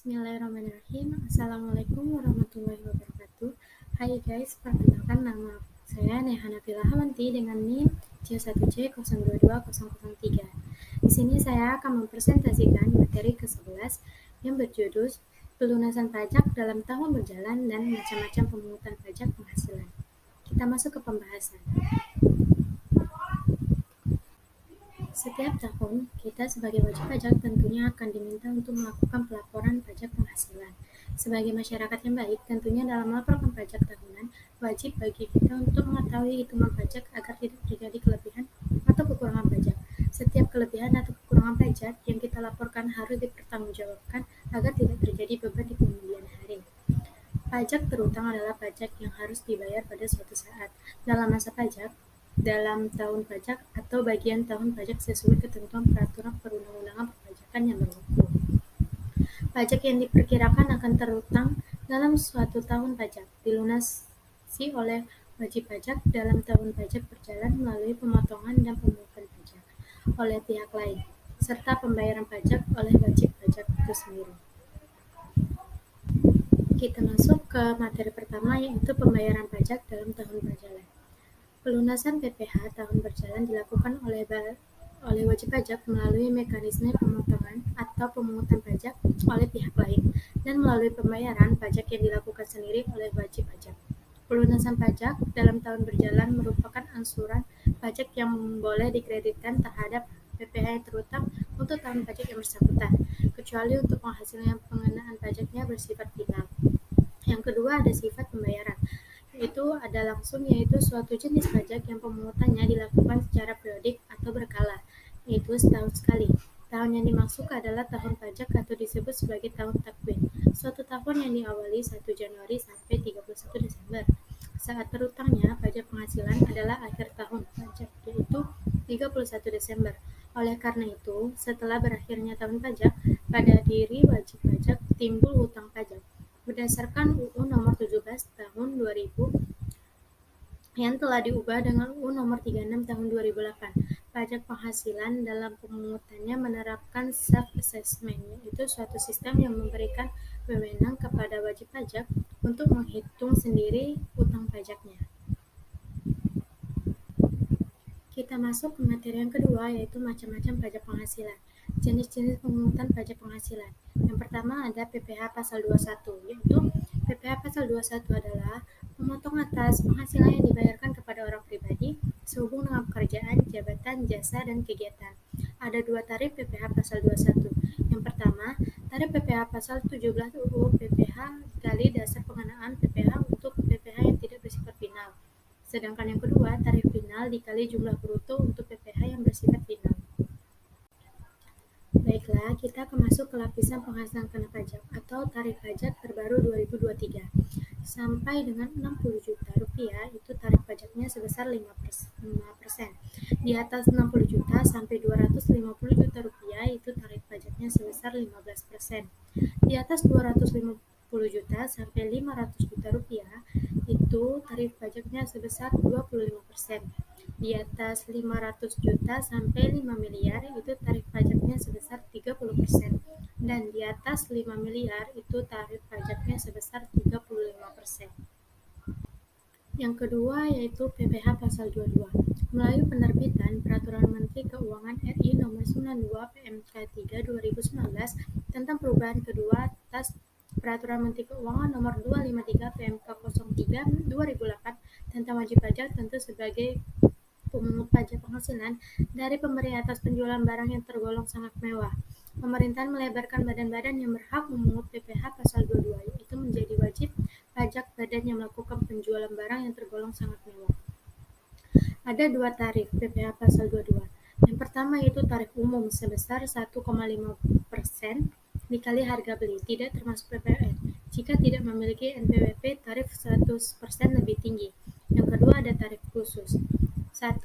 Bismillahirrahmanirrahim. Assalamualaikum warahmatullahi wabarakatuh. Hai guys, perkenalkan nama saya Neha Nabila Hamanti dengan NIM C1C022003. Di sini saya akan mempresentasikan materi ke-11 yang berjudul pelunasan pajak dalam tahun berjalan dan macam-macam pemungutan pajak penghasilan. Kita masuk ke pembahasan. Setiap tahun, kita sebagai wajib pajak tentunya akan diminta untuk melakukan pelaporan pajak penghasilan. Sebagai masyarakat yang baik, tentunya dalam melaporkan pajak tahunan, wajib bagi kita untuk mengetahui hitungan pajak agar tidak terjadi kelebihan atau kekurangan pajak. Setiap kelebihan atau kekurangan pajak yang kita laporkan harus dipertanggungjawabkan agar tidak terjadi beban di kemudian hari. Pajak terutang adalah pajak yang harus dibayar pada suatu saat, dalam masa pajak, dalam tahun pajak, atau bagian tahun pajak sesuai ketentuan peraturan perundang-undangan perpajakan yang berlaku. Pajak yang diperkirakan akan terutang dalam suatu tahun pajak dilunasi oleh wajib pajak dalam tahun pajak berjalan melalui pemotongan dan pemungutan pajak oleh pihak lain, serta pembayaran pajak oleh wajib pajak itu sendiri. Kita masuk ke materi pertama, yaitu pembayaran pajak dalam tahun berjalan. Pelunasan PPh tahun berjalan dilakukan oleh wajib pajak melalui mekanisme pemotongan atau pemungutan pajak oleh pihak lain dan melalui pembayaran pajak yang dilakukan sendiri oleh wajib pajak. Pelunasan pajak dalam tahun berjalan merupakan angsuran pajak yang boleh dikreditkan terhadap PPh yang terutang untuk tahun pajak yang bersangkutan, kecuali untuk penghasilan yang pengenaan pajaknya bersifat final. Yang kedua ada sifat pembayaran, yaitu suatu jenis pajak yang pemungutannya dilakukan secara periodik atau berkala, yaitu setahun sekali. Tahun yang dimaksud adalah tahun pajak atau disebut sebagai tahun takwin, suatu tahun yang diawali 1 Januari sampai 31 Desember. Saat terutangnya pajak penghasilan adalah akhir tahun pajak, yaitu 31 Desember. Oleh karena itu, setelah berakhirnya tahun pajak, pada diri wajib pajak timbul hutang pajak. Berdasarkan UU Nomor 17 Tahun 2000 yang telah diubah dengan UU Nomor 36 Tahun 2008, pajak penghasilan dalam pemungutannya menerapkan self-assessment, yaitu suatu sistem yang memberikan wewenang kepada wajib pajak untuk menghitung sendiri utang pajaknya. Kita masuk ke materi yang kedua, yaitu macam-macam pajak penghasilan. Jenis-jenis pemungutan pajak penghasilan. Yang pertama ada PPh pasal 21, yaitu PPh pasal 21 adalah pemotong atas penghasilan yang dibayarkan kepada orang pribadi sehubung dengan pekerjaan, jabatan, jasa, dan kegiatan. Ada dua tarif PPh pasal 21. Yang pertama, tarif PPh pasal 17 UU PPh dikali dasar pengenaan PPh untuk PPh yang tidak bersifat final. Sedangkan yang kedua, tarif final dikali jumlah bruto untuk PPh yang bersifat final. Baiklah, kita akan masuk ke lapisan penghasilan kena pajak atau tarif pajak terbaru 2023. Sampai dengan 60 juta rupiah, itu tarif pajaknya sebesar 5%. Di atas 60 juta sampai 250 juta rupiah, itu tarif pajaknya sebesar 15%. Di atas 250 juta sampai 500 juta rupiah, itu tarif pajaknya sebesar 25%. Di atas 500 juta sampai 5 miliar, itu tarif pajaknya sebesar 30%. Dan di atas 5 miliar, itu tarif pajaknya sebesar 35%. Yang kedua yaitu PPh pasal 22. Melalui penerbitan Peraturan Menteri Keuangan RI Nomor 92 PMK 3 2019 tentang perubahan kedua atas Peraturan Menteri Keuangan Nomor 253 PMK 03 2008 tentang wajib pajak, tentu sebagai pemungut pajak penghasilan dari pemberi atas penjualan barang yang tergolong sangat mewah, pemerintahan melebarkan badan-badan yang berhak memungut PPh pasal 22, yaitu menjadi wajib pajak badan yang melakukan penjualan barang yang tergolong sangat mewah. Ada dua tarif PPh pasal 22. Yang pertama yaitu tarif umum sebesar 1,5% dikali harga beli, tidak termasuk PPN, jika tidak memiliki NPWP tarif 100% lebih tinggi. Yang kedua ada tarif khusus. 1.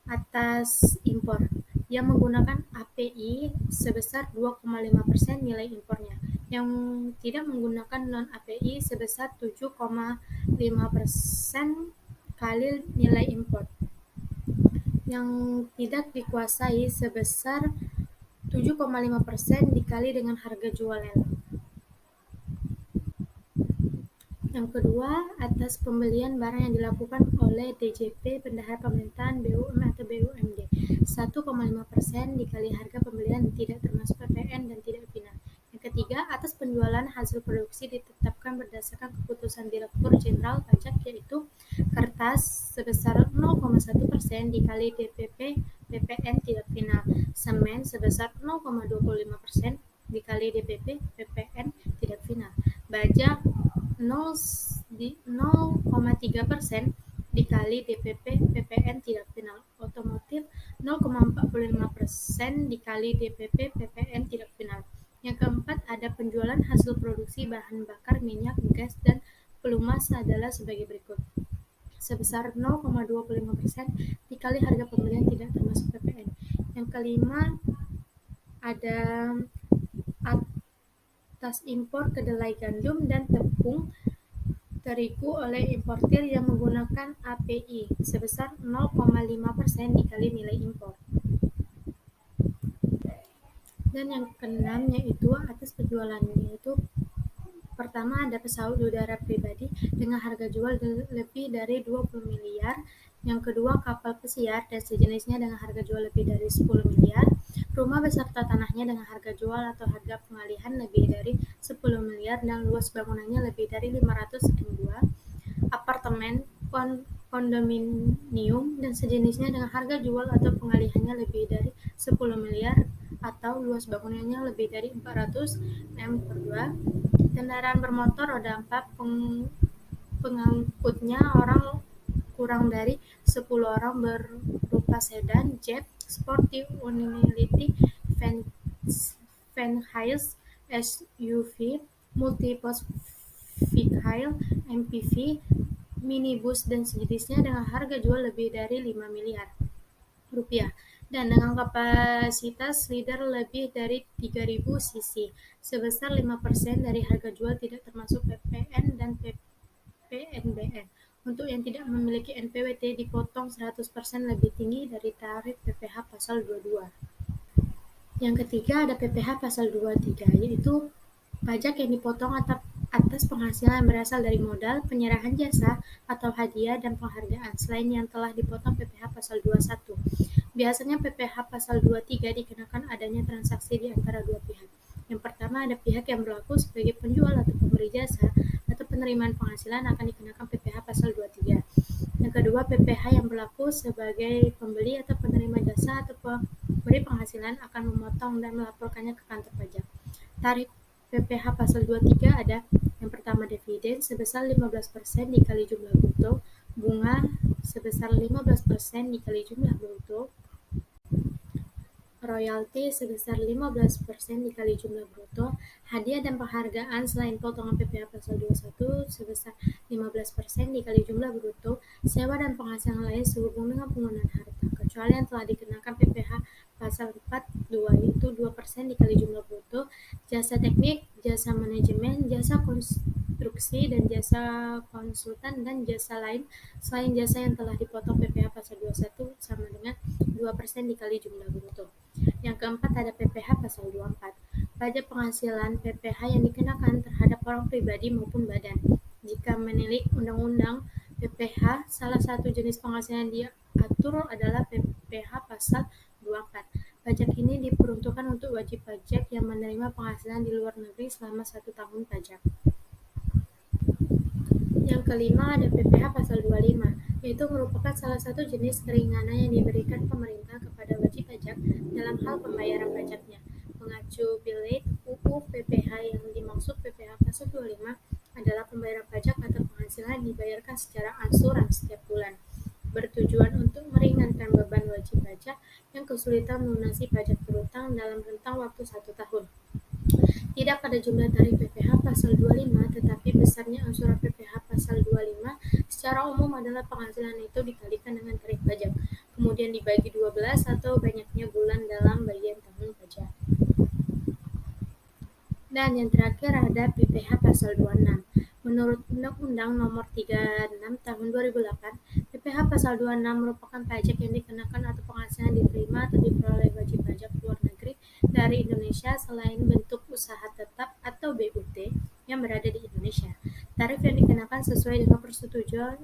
Atas impor yang menggunakan API sebesar 2,5% nilai impornya, yang tidak menggunakan non-API sebesar 7,5% kali nilai impor, yang tidak dikuasai sebesar 7,5% dikali dengan harga jual lelang. Yang kedua, atas pembelian barang yang dilakukan oleh DJP Bendahara Pemerintahan BUM atau BUMD 1,5% dikali harga pembelian tidak termasuk PPN dan tidak final. Yang ketiga, atas penjualan hasil produksi ditetapkan berdasarkan keputusan Direktur Jenderal Pajak yaitu kertas sebesar 0,1% dikali DPP PPN tidak final, semen sebesar 0,25% dikali DPP PPN tidak final, baja 0,3% dikali DPP PPN tidak final, otomotif 0,45% dikali DPP PPN tidak final. Yang keempat, ada penjualan hasil produksi bahan bakar minyak, gas, dan pelumas adalah sebagai berikut. Sebesar 0,25% dikali harga pembelian tidak termasuk PPN. Yang kelima, ada atas impor kedelai gandum dan tepung terigu oleh importir yang menggunakan API sebesar 0,5% dikali nilai impor. Dan yang keenam yaitu atas penjualannya, yaitu pertama ada pesawat udara pribadi dengan harga jual lebih dari 20 miliar. Yang kedua, kapal pesiar dan sejenisnya dengan harga jual lebih dari 10 miliar. Rumah beserta tanahnya dengan harga jual atau harga pengalihan lebih dari 10 miliar dan luas bangunannya lebih dari 500 m². Apartemen, kondominium, dan sejenisnya dengan harga jual atau pengalihannya lebih dari 10 miliar atau luas bangunannya lebih dari 400 m². Kendaraan bermotor roda 4 pengangkutnya orang kurang dari 10 orang berupa sedan, jeep, sporty, utility, van hiace, SUV, multi-purpose vehicle, MPV, minibus, dan sejenisnya dengan harga jual lebih dari 5 miliar rupiah dan dengan kapasitas liter lebih dari 3.000 cc sebesar 5% dari harga jual tidak termasuk PPN dan PNBN. Untuk yang tidak memiliki NPWT dipotong 100% lebih tinggi dari tarif PPh pasal 22. Yang ketiga ada PPh pasal 23, yaitu pajak yang dipotong atas penghasilan yang berasal dari modal, penyerahan jasa, atau hadiah dan penghargaan, selain yang telah dipotong PPh pasal 21. Biasanya PPh pasal 23 dikenakan adanya transaksi di antara dua pihak. Yang pertama, ada pihak yang berlaku sebagai penjual atau pemberi jasa atau penerimaan penghasilan akan dikenakan PPh pasal 23. Yang kedua, PPh yang berlaku sebagai pembeli atau penerima jasa atau pemberi penghasilan akan memotong dan melaporkannya ke kantor pajak. Tarif PPh pasal 23 ada yang pertama dividen sebesar 15% dikali jumlah bruto, bunga sebesar 15% dikali jumlah bruto, royalti sebesar 15% dikali jumlah bruto, hadiah dan penghargaan selain potongan PPh pasal 21 sebesar 15% dikali jumlah bruto, sewa dan penghasilan lain sehubung dengan penggunaan harta, kecuali yang telah dikenakan PPh pasal 42 yaitu 2% dikali jumlah bruto, jasa teknik, jasa manajemen, jasa konstruksi, dan jasa konsultan dan jasa lain selain jasa yang telah dipotong PPh pasal 21 sama dengan 2% dikali jumlah bruto. Yang keempat ada PPh pasal 24. Pajak penghasilan PPh yang dikenakan terhadap orang pribadi maupun badan. Jika menilik undang-undang PPh, salah satu jenis penghasilan yang diatur adalah PPh pasal 24. Pajak ini diperuntukkan untuk wajib pajak yang menerima penghasilan di luar negeri selama 1 tahun pajak. Yang kelima ada PPh pasal 25, yaitu merupakan salah satu jenis keringanan yang diberikan pemerintah kepada wajib pajak dalam hal pembayaran pajaknya. Mengacu Bilet UU PPh yang dimaksud PPh pasal 25 adalah pembayaran pajak atau penghasilan yang dibayarkan secara ansuran setiap bulan, bertujuan untuk meringankan beban wajib pajak yang kesulitan melunasi pajak berutang dalam rentang waktu 1 tahun. Tidak pada jumlah tarif PPh pasal 25, tetapi besarnya ansuran PPh pasal 25 secara umum adalah penghasilan itu dikalikan dengan tarif pajak, kemudian dibagi 12 atau banyaknya bulan dalam bagian tahun pajak. Dan yang terakhir ada PPh pasal 26. Menurut Undang-Undang Nomor 36 Tahun 2008, PPh pasal 26 merupakan pajak yang dikenakan atau penghasilan diterima atau diperoleh wajib pajak luar negeri dari Indonesia selain bentuk usaha tetap atau BUT yang berada di Indonesia. Tarif yang dikenakan sesuai dengan persetujuan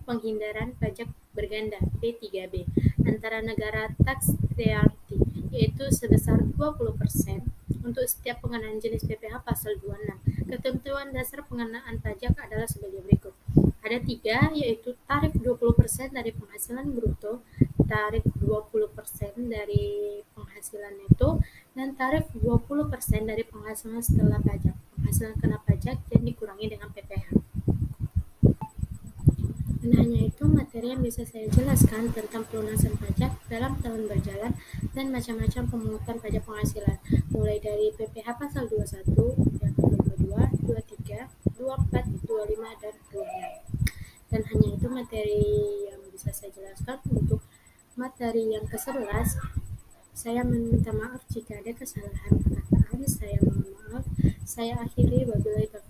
penghindaran pajak berganda (P3B) antara negara tax reality, yaitu sebesar 20% untuk setiap pengenaan jenis PPh pasal 26. Ketentuan dasar pengenaan pajak adalah sebagai berikut. Ada 3, yaitu tarif 20% dari penghasilan bruto, tarif 20% dari penghasilan neto, dan tarif 20% dari penghasilan setelah pajak. Penghasilan kena pajak dan dikurangi dengan PPh. Dan hanya itu materi yang bisa saya jelaskan tentang pelunasan pajak dalam tahun berjalan dan macam-macam pemungutan pajak penghasilan, mulai dari PPh pasal 21, yang 22, 23, 24, 25, dan 26. Dan hanya itu materi yang bisa saya jelaskan. Untuk materi yang ke-11, saya meminta maaf jika ada kesalahan perkataan. Saya mohon maaf. Saya akhiri, wabillahi taufiq.